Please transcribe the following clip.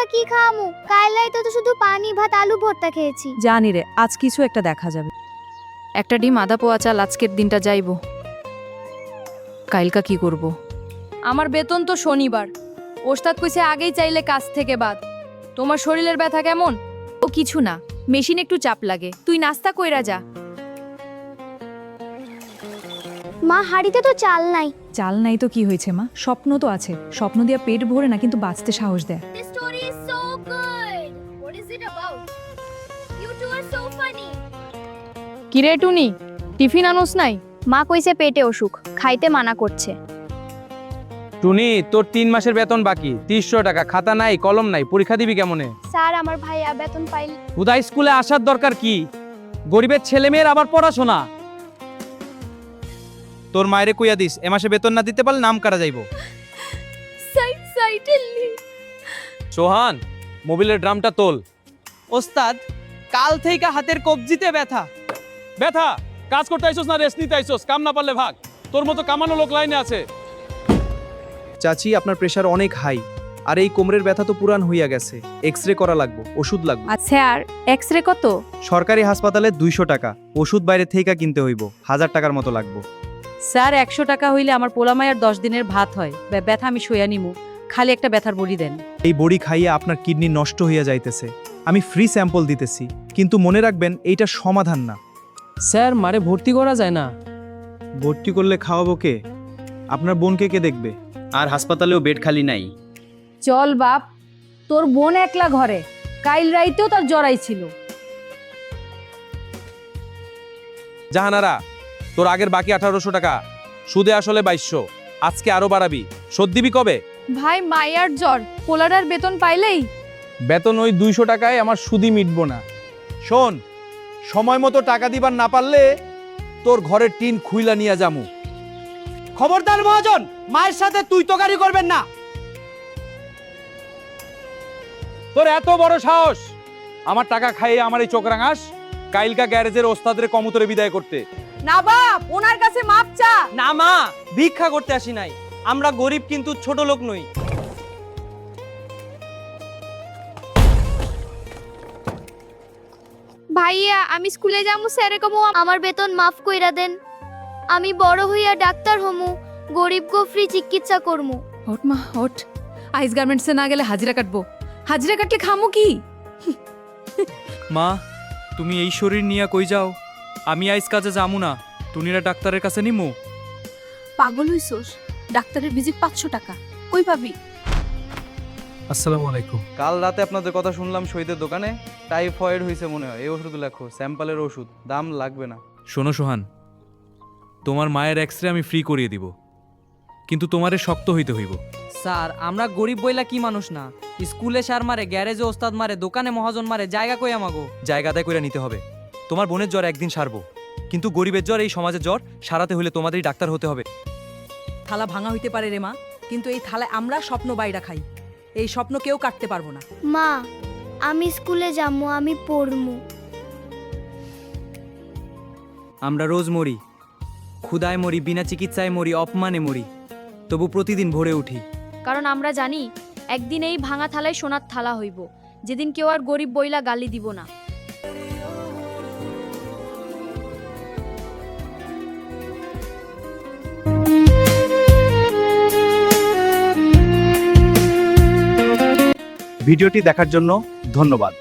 একা কি খামু? কাইলাই তো শুধু পানি ভাত আলু ভর্তা খেয়েছি। জানি রে, আজ কিছু একটা দেখা যাবে। একটা ডিম আধা পোয়া চাল, আজকের দিনটা যাইব। কাইলকা কি করব? আমার বেতন তো শনিবার। ওস্তাদ কইছে আগেই চাইলে কাজ থেকে বাদ। তোমার শরীরের ব্যথা কেমন? ও কিছু না, মেশিন একটু চাপ লাগে। তুই নাস্তা কইরা যা। মা হাড়িতে তো চাল নাই। চাল নাই তো কি হয়েছে মা, স্বপ্ন তো আছে। স্বপ্ন দিয়া পেট ভরে না, কিন্তু বাঁচতে সাহস দেয়। This story is so good. What is it about? You two are so funny. কিরে টুনি, টিফিন আনোস নাই? মা কইছে পেটে অসুখ, খাইতে মানা করছে। টুনি, তোর 3 মাসের বেতন বাকি, 300 টাকা। খাতা নাই, কলম নাই, পরীক্ষা দিবি কেমনে? স্যার আমার ভাইয়া বেতন পাইল। উদয় স্কুলে আসার দরকার কি? গরিবের ছেলে মেয়ের আবার পড়াশোনা। তোর মায়েরে কইয়া দিস, এ মাসে বেতন না দিতে পারলে নাম কাটা যাইব। সোহান, মোবিলের ড্রামটা তোল। ওস্তাদ, কাল থেকে হাতের কবজিতে ব্যথা। ব্যথা? কাজ করতে আইছস না রেস্ট নিতে আইছস? কাম না পারলে ভাগ। তোর মতো কামানো লোক লাইনে আছে। চাচি, আপনার প্রেশার অনেক হাই, আর এই কোমরের ব্যথা তো পুরান হইয়া গেছে। এক্সরে করা লাগবে, ওষুধ লাগবে। আচ্ছা, আর এক্সরে কত? সরকারি হাসপাতালে 200 টাকা, ওষুধ বাইরে থেকে কিনতে হইব, 1000 টাকার মতো লাগবে। স্যার 100 টাকা হইলে আমার পোলামায়ের 10 দিনের ভাত হয়। ব্যথা আমি সইয়া নিমু, খালি একটা ব্যথার বড়ি দেন। এই বড়ি খাইয়ে আপনার কিডনি নষ্ট হইয়া যাইতেছে। আমি ফ্রি স্যাম্পল দিতেছি, কিন্তু মনে রাখবেন এইটা সমাধান না। স্যার, মারে ভর্তি করা যায় না? ভর্তি করলে খাওয়াবো কে? আপনার বোনকে কে দেখবে? আর হাসপাতালেও বেড খালি নাই। চল বাপ, তোর বোন একলা ঘরে। কাইল রাইতেও তার জ্বরাই ছিল। জাহানারা, তোর আগের বাকি 1800 টাকা, সুদে আসলে 2200। আজকে আরো বাড়াবি। শোধ দিবি কবে? ভাই, মায়ার জ্বর, পোলারার বেতন পাইলেই। বেতন ওই 200 টাকায় আমার সুদই মিটবো না। শোন, সময় মতো টাকা দিবার না পারলে তোর ঘরের টিন খুইলা নিয়ে যামু। খবরদার মহাজন, মায়ের সাথে তুই তোকারি করবেন না। তোর এত বড় সাহস, আমার টাকা খাইয়ে আমার এই চোখ রাঙাস? কাইলকা গ্যারেজের ওস্তাদের কমুতরে বিদায় করতে। না বাপ, ওনার কাছে মাপ চা। না মা, ভিক্ষা করতে আসি নাই। আমরা গরিব, কিন্তু ছোট লোক নই। ভাইয়া আমি স্কুলে যামু, স্যারে কমু আমার বেতন মাফ কইরা দেন। আমি বড় হইয়া ডাক্তার হমু, গরিব গো ফ্রি চিকিৎসা করমু। ওঠ মা, ওঠ। আইস গার্মেন্টসে না গেলে হাজিরা কাটবো। হাজিরা কাটলে খামু কি? মা, তুমি এই শরীর নিয়ে কই যাও? আমি আইস কাজে যামু না, টুনিরা ডাক্তারের কাছে নিমু। পাগল হইছস? ডাক্তারের ভিজিট 500 টাকা, কই পাবি? আসসালামু আলাইকুম। কাল রাতে আপনাদের কথা শুনলাম শহীদের দোকানে। টাইফয়েড হয়েছে মনে হয়। এই ওষুধ লেখো, স্যাম্পলের ওষুধ, দাম লাগবে না। শোনো সোহান, তোমার মায়ের এক্সরে আমি ফ্রি করিয়ে দিব, কিন্তু তোমারে শক্ত হইতে হইব। স্যার, আমরা গরিব বইলা কি মানুষ না? স্কুলে স্যার মারে, গ্যারেজে ওস্তাদ মারে, দোকানে মহাজন মারে, জায়গা কই আমাগো? জায়গাটাই করে নিতে হবে। তোমার বোনের জ্বর একদিন সারবো, কিন্তু গরিবের জ্বর, এই সমাজের জ্বর সারাতে হলে তোমাদেরই ডাক্তার হতে হবে। থালা ভাঙা হইতে পারে রে মা, কিন্তু এই থালায় আমরা স্বপ্ন বাইরা খাই। এই স্বপ্ন কেউ কাটতে পারবো না। মা আমি স্কুলে যামু, আমি পড়মু। আমরা রোজ মরি, ক্ষুধায় মরি, বিনা চিকিৎসায় মরি, অপমানে মরি, তবু প্রতিদিন ভোরে উঠি। কারণ আমরা জানি একদিন এই ভাঙা থালায় সোনার থালা হইব, যেদিন কেউ আর গরিব বইলা গালি দিব না। ভিডিওটি দেখার জন্য ধন্যবাদ।